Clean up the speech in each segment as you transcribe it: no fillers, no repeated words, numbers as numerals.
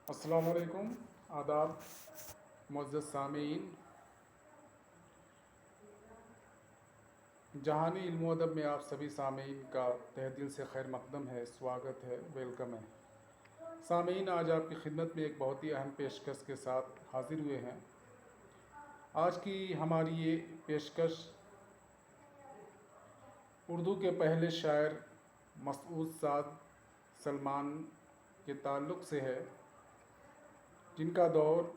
अस्सलामु अलैकुम, आदाब, मुअज़्ज़ज़ सामीन। जहानी इल्म अदब में आप सभी सामीन का तहे दिल से खैर मकदम है, स्वागत है, वेलकम है। सामीन, आज आपकी खिदमत में एक बहुत ही अहम पेशकश के साथ हाज़िर हुए हैं। आज की हमारी ये पेशकश उर्दू के पहले शायर मसऊद साद सलमान के ताल्लुक़ से है, जिनका दौर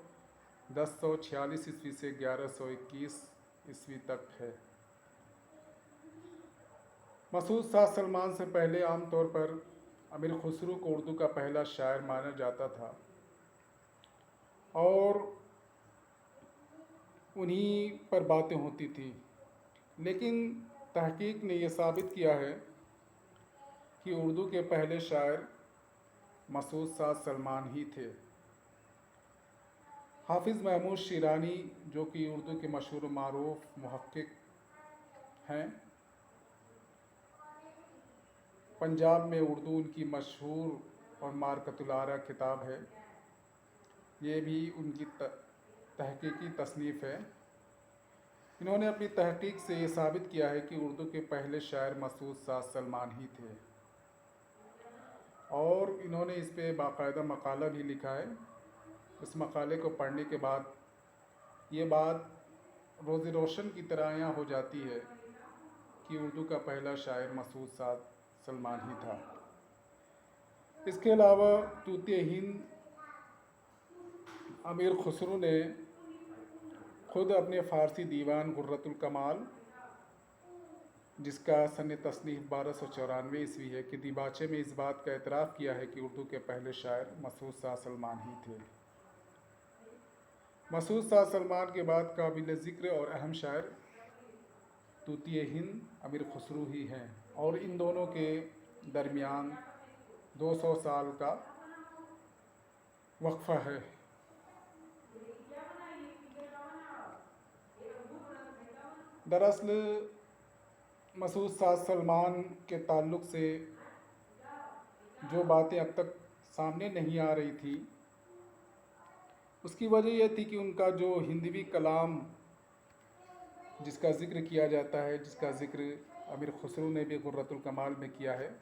1046 ईस्वी से 1121 ईस्वी तक है। मसूद साद सलमान से पहले आमतौर पर अमीर खुसरो को उर्दू का पहला शायर माना जाता था और उन्हीं पर बातें होती थी, लेकिन तहकीक ने यह साबित किया है कि उर्दू के पहले शायर मसूद साद सलमान ही थे। हाफिज़ महमूद शिरानी, जो कि उर्दू के मशहूर मारूफ मुहक्किक हैं, पंजाब में उर्दू उनकी मशहूर और मारकतुल आरा किताब है। ये भी उनकी तहकीकी तसनीफ़ है। इन्होंने अपनी तहकीक से ये साबित किया है कि उर्दू के पहले शायर मसूद साद सलमान ही थे और इन्होंने इस पे बाकायदा मकाला भी लिखा है। इस मकाले को पढ़ने के बाद ये बात रोज़ रोशन की तरह यहाँ हो जाती है कि उर्दू का पहला शायर मसूद साद सलमान ही था। इसके अलावा तूते हिंद अमीर खुसरो ने ख़ुद अपने फ़ारसी दीवान गुर्रतुल कमाल, जिसका सन तसनीफ़ 1294 ईस्वी है, कि दिबाचे में इस बात का एतराफ़ किया है कि उर्दू के पहले शायर मसूद साद सलमान ही थे। मसूद साद सलमान के बाद काबिल ज़िक्र और अहम शायर तूतिए हिंद अमीर खुसरो ही हैं और इन दोनों के दरमियान 200 साल का वक्फ़ा है। दरअसल मसूद साद सलमान के ताल्लुक़ से जो बातें अब तक सामने नहीं आ रही थी, उसकी वजह यह थी कि उनका जो हिंदवी कलाम जिसका ज़िक्र किया जाता है, जिसका ज़िक्र अमीर खुसरो ने भी गुर्रतुल कमाल में किया है,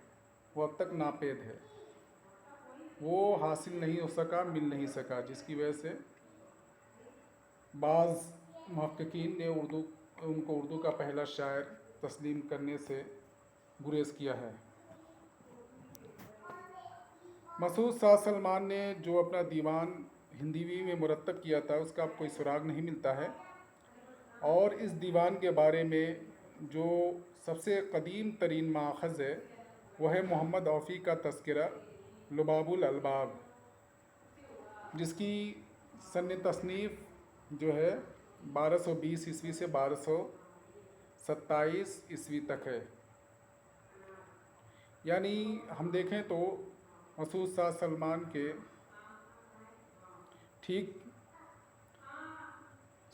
वो अब तक नापेद है, वो हासिल नहीं हो सका, मिल नहीं सका, जिसकी वजह से बाज़ मुहक्किकीन ने उनको उर्दू का पहला शायर तस्लीम करने से गुरेज़ किया है। मसूद साद सलमान ने जो अपना दीवान हिंदवी में मुरतब किया था, उसका अब कोई सुराग नहीं मिलता है और इस दीवान के बारे में जो सबसे क़दीम तरीन माख़ज़ है वह है मोहम्मद औफ़ी का तज़किरा लुबाबुल अलबाब, जिसकी सन तसनीफ़ जो है 1220 ईस्वी से 1227 ईस्वी तक है। यानी हम देखें तो मसूद साद सलमान के ठीक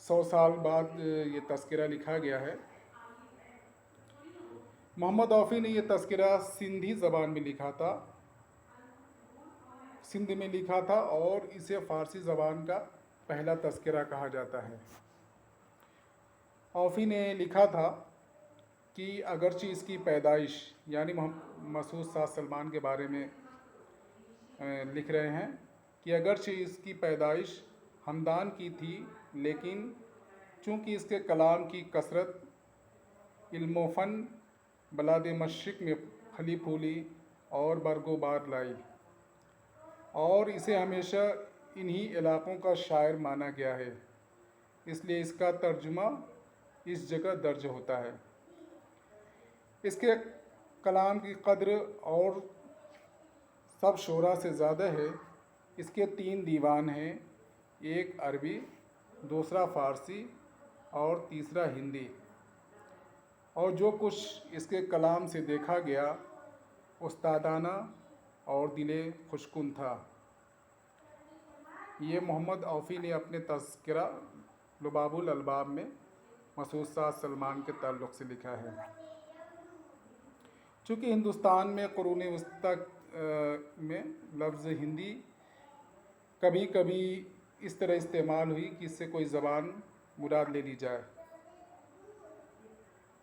100 साल बाद ये तज़किरा लिखा गया है। मोहम्मद औफ़ी ने यह तज़किरा सिंधी ज़बान में लिखा था, सिंध में लिखा था और इसे फ़ारसी ज़बान का पहला तज़किरा कहा जाता है। औफ़ी ने लिखा था कि अगरचे इसकी पैदाइश, यानी मसूद साद सलमान के बारे में लिख रहे हैं कि अगरचे इसकी पैदाइश हमदान की थी, लेकिन चूँकि इसके कलाम की कसरत इल्म फ़न बलाद मशरिक़ में फली फूली और बरगोबार लाई और इसे हमेशा इन्हीं इलाक़ों का शायर माना गया है, इसलिए इसका तर्जुमा इस जगह दर्ज होता है। इसके कलाम की कद्र और सब शोरा से ज़्यादा है। इसके 3 दीवान हैं, एक अरबी, दूसरा फ़ारसी और तीसरा हिंदी, और जो कुछ इसके कलाम से देखा गया उस्तादाना और दिले खुशकुन था। ये मोहम्मद औफ़ी ने अपने तज़किरा लुबाबुल अलबाब में मसूद साद सलमान के ताल्लुक़ से लिखा है। चूँकि हिंदुस्तान में क़ुरून वस्ता में लफ्ज़ हिंदी कभी कभी इस तरह इस्तेमाल हुई कि इससे कोई ज़बान मुराद ले ली जाए।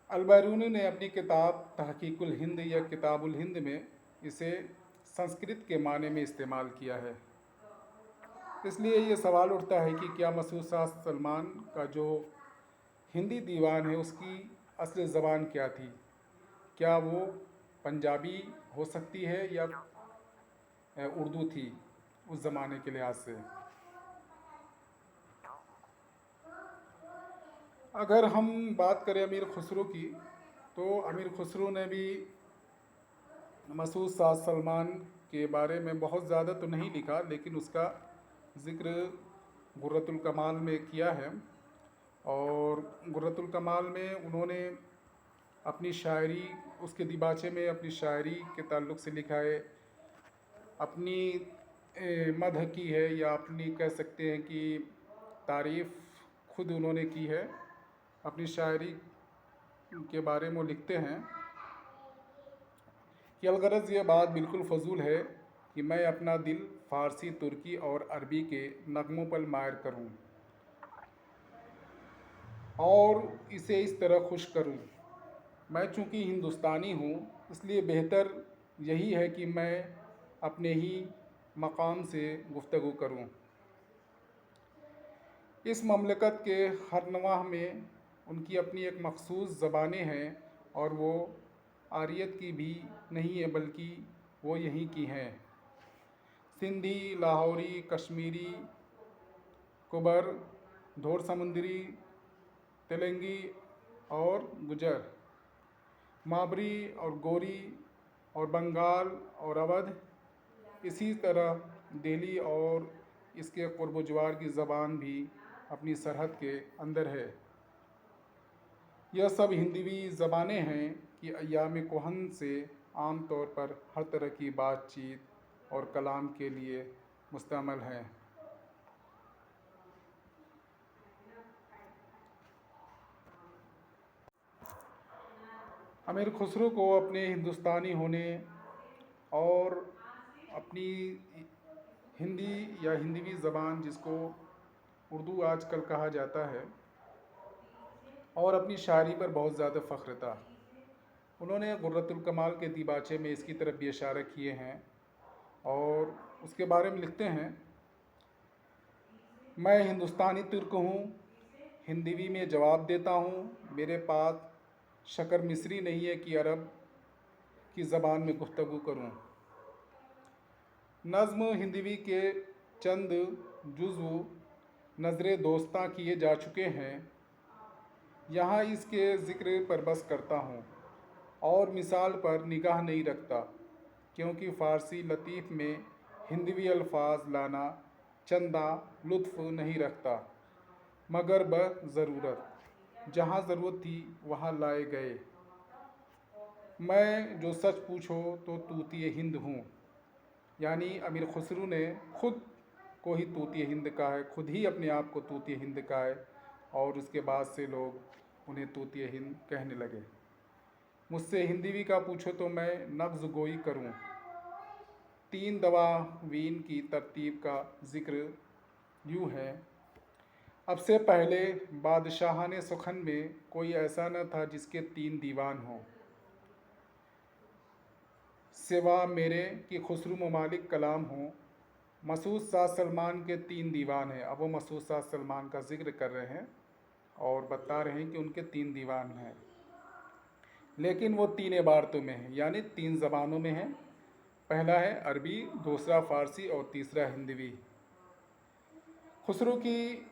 अल-बैरूनी ने अपनी किताब तहकीकुल हिंद या किताबुल हिंद में इसे संस्कृत के माने में इस्तेमाल किया है। इसलिए ये सवाल उठता है कि क्या मसूद शाह सलमान का जो हिंदी दीवान है उसकी असली ज़बान क्या थी? क्या वो पंजाबी हो सकती है या उर्दू थी उस ज़माने के लिहाज से? अगर हम बात करें अमीर खुसरो की, तो अमीर खुसरो ने भी मसूद शाह सलमान के बारे में बहुत ज़्यादा तो नहीं लिखा, लेकिन उसका ज़िक्र गुर्रतुल कमाल में किया है। और गुर्रतुल कमाल में उन्होंने अपनी शायरी, उसके दिबाचे में अपनी शायरी के ताल्लुक़ से लिखा है, अपनी मदह की है, या अपनी कह सकते हैं कि तारीफ़ खुद उन्होंने की है। अपनी शायरी के बारे में लिखते हैं कि अलगरज़ ये बात बिल्कुल फ़जूल है कि मैं अपना दिल फ़ारसी, तुर्की और अरबी के नगमों पर मायर करूं और इसे इस तरह खुश करूं। मैं चूँकि हिंदुस्तानी हूँ, इसलिए बेहतर यही है कि मैं अपने ही मकाम से गुफ्तगू करूं। इस ममलकत के हर नवाह में उनकी अपनी एक मखसूस ज़बानें हैं, और वो आरियत की भी नहीं है, बल्कि वो यहीं की हैं। सिंधी, लाहौरी, कश्मीरी, कुबर, धोर समुंदरी, तेलंगी और गुजर, माबरी और गोरी और बंगाल और अवध, इसी तरह दिल्ली और इसके क़ुर्ब जवार की ज़बान भी अपनी सरहद के अंदर है। यह सब हिंदवी ज़बानें हैं कि अय्याम कोहन से आम तौर पर हर तरह की बातचीत और कलाम के लिए मुस्तअमल हैं। अमीर खुसरो को अपने हिंदुस्तानी होने और अपनी हिंदी या हिंदवी ज़बान, जिसको उर्दू आजकल कहा जाता है, और अपनी शायरी पर बहुत ज़्यादा फ़ख्र था। उन्होंने गुर्रतुल कमाल के दिबाचे में इसकी तरफ भी इशारे किए हैं और उसके बारे में लिखते हैं, मैं हिंदुस्तानी तुर्क हूँ, हिंदवी में जवाब देता हूँ, मेरे पास शक्कर मिस्री नहीं है कि अरब की ज़बान में गुफ्तगू करूँ। नज़्म हिंदवी के चंद जुज़्व नज़रे दोस्तां किए जा चुके हैं, यहाँ इसके ज़िक्र पर बस करता हूँ और मिसाल पर निगाह नहीं रखता, क्योंकि फ़ारसी लतीफ़ में हिंदवी अल्फाज लाना चंदा लुत्फ़ नहीं रखता, मगर ज़रूरत जहाँ ज़रूरत थी वहाँ लाए गए। मैं जो सच पूछो तो तूतिए हिंद हूँ, यानी अमीर खुसरो ने खुद को ही तूतिए हिंद कहा है, खुद ही अपने आप को तूतिए हिंद कहा है, और उसके बाद से लोग उन्हें तूतिए हिंद कहने लगे। मुझसे हिंदवी का पूछो तो मैं नब्ज़ गोई करूं। 3 दवावीन की तरतीब का ज़िक्र यूँ है, अब से पहले बादशाहाने सुखन में कोई ऐसा न था जिसके 3 दीवान हों, सिवा मेरे कि खुसरो ममालिक कलाम हों। मसूद शाह सलमान के 3 दीवान हैं। अब वो मसूद शाह सलमान का ज़िक्र कर रहे हैं और बता रहे हैं कि उनके 3 दीवान हैं, लेकिन वो 3 इबारतों में हैं, यानी 3 ज़बानों में हैं। पहला है अरबी, दूसरा फ़ारसी और तीसरा हिंदवी। खुसरो की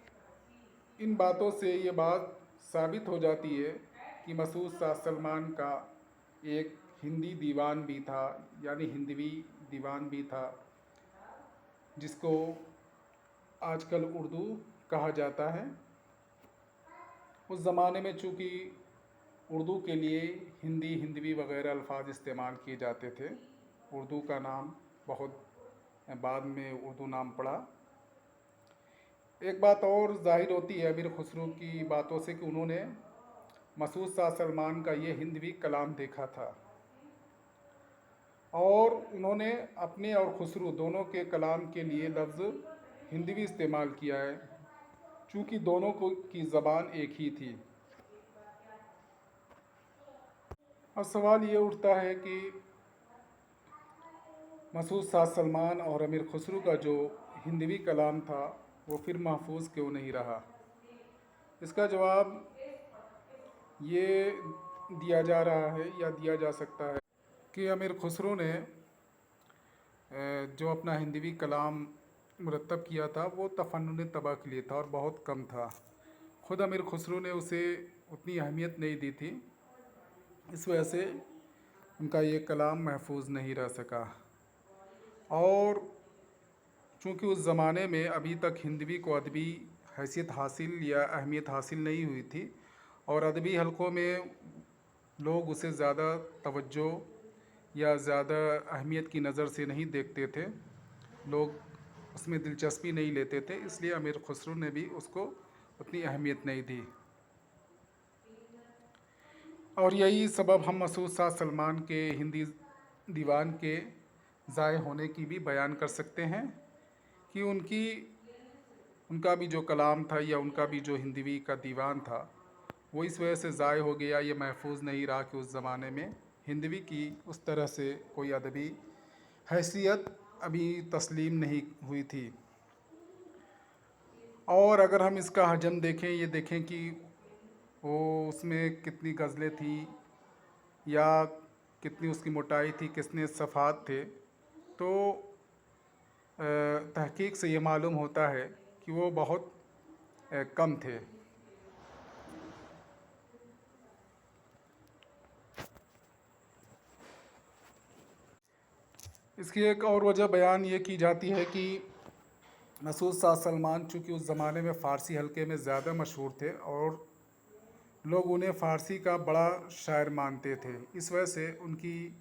इन बातों से ये बात साबित हो जाती है कि मसूद शाह सलमान का एक हिंदी दीवान भी था, यानी हिंदवी दीवान भी था, जिसको आजकल उर्दू कहा जाता है। उस ज़माने में चूँकि उर्दू के लिए हिंदी, हिंदवी वगैरह अल्फाज इस्तेमाल किए जाते थे, उर्दू का नाम बहुत बाद में उर्दू नाम पड़ा। एक बात और ज़ाहिर होती है अमीर खुसरो की बातों से कि उन्होंने मसूद शाह सलमान का ये हिंदवी कलाम देखा था, और उन्होंने अपने और खुसरो दोनों के कलाम के लिए लफ्ज़ हिंदवी इस्तेमाल किया है, चूँकि दोनों को की ज़बान एक ही थी। अब सवाल ये उठता है कि मसूद शाह सलमान और अमीर खुसरो का जो हिंदवी कलाम था वो फिर महफूज क्यों नहीं रहा। इसका जवाब ये दिया जा रहा है या दिया जा सकता है कि अमीर खुसरो ने जो अपना हिंदवी कलाम मुरतब किया था वो तफन्नुन तबा के लिए था और बहुत कम था। ख़ुद अमीर खुसरो ने उसे उतनी अहमियत नहीं दी थी, इस वजह से उनका ये कलाम महफूज नहीं रह सका। और चूँकि उस ज़माने में अभी तक हिंदवी को अदबी हैसियत हासिल या अहमियत हासिल नहीं हुई थी और अदबी हलक़ों में लोग उसे ज़्यादा तवज्जो या ज़्यादा अहमियत की नज़र से नहीं देखते थे, लोग उसमें दिलचस्पी नहीं लेते थे, इसलिए अमीर खुसरो ने भी उसको उतनी अहमियत नहीं दी। और यही सबब हम मसूद शाह सलमान के हिंदी दीवान के ज़ाय होने की भी बयान कर सकते हैं कि उनका भी जो कलाम था या उनका भी जो हिंदवी का दीवान था वो इस वजह से ज़ाय हो गया, ये महफूज नहीं रहा कि उस ज़माने में हिंदवी की उस तरह से कोई अदबी हैसियत अभी तस्लीम नहीं हुई थी। और अगर हम इसका हजम देखें, ये देखें कि वो उसमें कितनी गज़लें थी या कितनी उसकी मोटाई थी, कितने सफ़हात थे, तो तहकीक से ये मालूम होता है कि वो बहुत कम थे। इसकी एक और वजह बयान ये की जाती है कि मसूद शाह सलमान चूँकि उस ज़माने में फ़ारसी हलके में ज़्यादा मशहूर थे और लोग उन्हें फ़ारसी का बड़ा शायर मानते थे, इस वजह से उनकी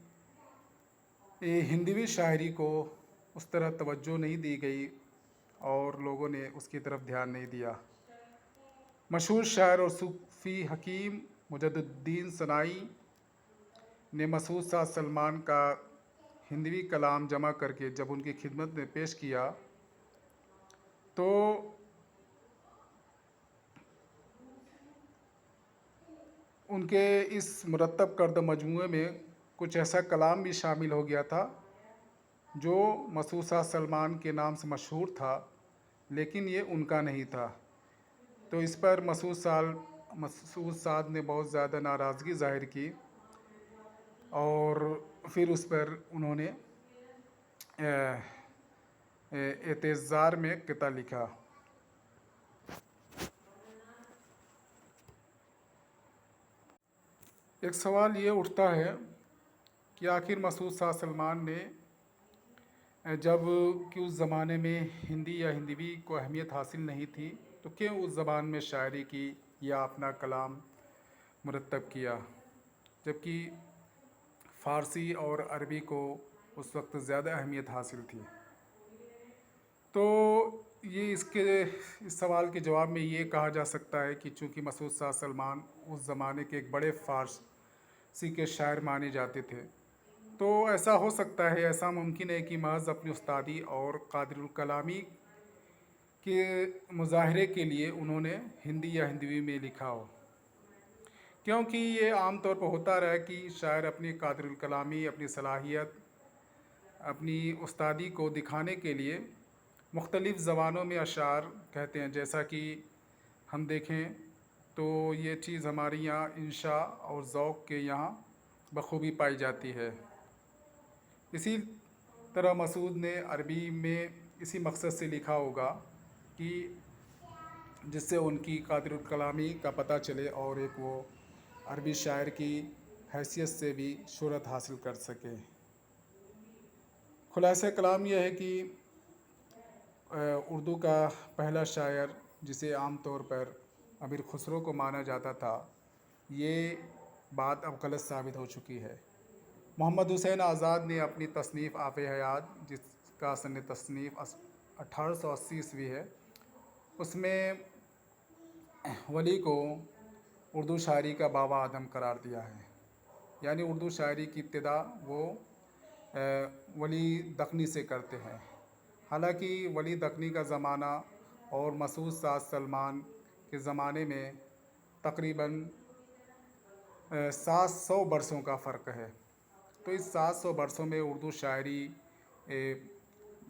हिंदवी शायरी को उस तरह तवज्जो नहीं दी गई और लोगों ने उसकी तरफ ध्यान नहीं दिया। मशहूर शायर और सूफ़ी हकीम मुजद्दिदुद्दीन सनाई ने मसूद शाह सलमान का हिंदवी कलाम जमा करके जब उनकी खिदमत में पेश किया तो उनके इस मुरतब करदा मजमूए में कुछ ऐसा कलाम भी शामिल हो गया था जो मसूद शाह सलमान के नाम से मशहूर था, लेकिन ये उनका नहीं था। तो इस पर मसूद साद ने बहुत ज़्यादा नाराज़गी ज़ाहिर की और फिर उस पर उन्होंने एतज़ार में किता लिखा। एक सवाल ये उठता है कि आखिर मसूद शाह सलमान ने जब कि उस ज़माने में हिंदी या हिंदवी को अहमियत हासिल नहीं थी तो क्यों उस ज़बान में शायरी की या अपना कलाम मुरतब किया, जबकि फ़ारसी और अरबी को उस वक्त ज़्यादा अहमियत हासिल थी। तो ये इस सवाल के जवाब में ये कहा जा सकता है कि चूँकि मसूद शाह सलमान उस ज़माने के एक बड़े फ़ारसी के शायर माने जाते थे, तो ऐसा हो सकता है, ऐसा मुमकिन है कि महज़ अपनी उस्तादी और क़ादिरुल कलामी के मुज़ाहरे के लिए उन्होंने हिंदी या हिंदवी में लिखा हो, क्योंकि ये आम तौर पर होता रहा कि शायर अपनी क़ादिरुल कलामी, अपनी सलाहियत, अपनी उस्तादी को दिखाने के लिए मुख्तलिफ़ ज़बानों में अशार कहते हैं। जैसा कि हम देखें तो ये चीज़ हमारे यहाँ इंशा और ज़ौक़ के यहाँ बख़ूबी पाई जाती है। इसी तरह मसूद ने अरबी में इसी मकसद से लिखा होगा कि जिससे उनकी क़ादिरुल कलामी का पता चले और एक वो अरबी शायर की हैसियत से भी शोहरत हासिल कर सके। खुलासा कलाम यह है कि उर्दू का पहला शायर जिसे आम तौर पर अमीर खुसरो को माना जाता था, ये बात अब गलत साबित हो चुकी है। मोहम्मद हुसैन आज़ाद ने अपनी तसनीफ़ आफ़ हयात, जिसका सन तसनीफ़ 1880 ईस्वी है, उसमें वली को उर्दू शायरी का बाबा आदम करार दिया है। यानी उर्दू शायरी की इब्तिदा वो वली दखनी से करते हैं हालांकि वली दक्नी का ज़माना और मसूद साद सलमान के ज़माने में तकरीबन 700 बरसों का फ़र्क है। तो इस 700 बरसों में उर्दू शायरी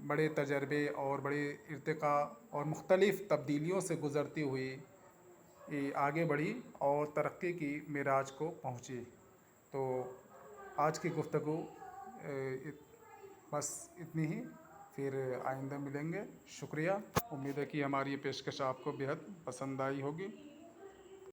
बड़े तजर्बे और बड़े इर्तिका और मुख्तलिफ़ तब्दीलियों से गुज़रती हुई आगे बढ़ी और तरक्की की मेराज को पहुँची। तो आज की गुफ्तगू बस इतनी ही, फिर आइंदा मिलेंगे। शुक्रिया। उम्मीद है कि हमारी ये पेशकश आपको बेहद पसंद आई होगी।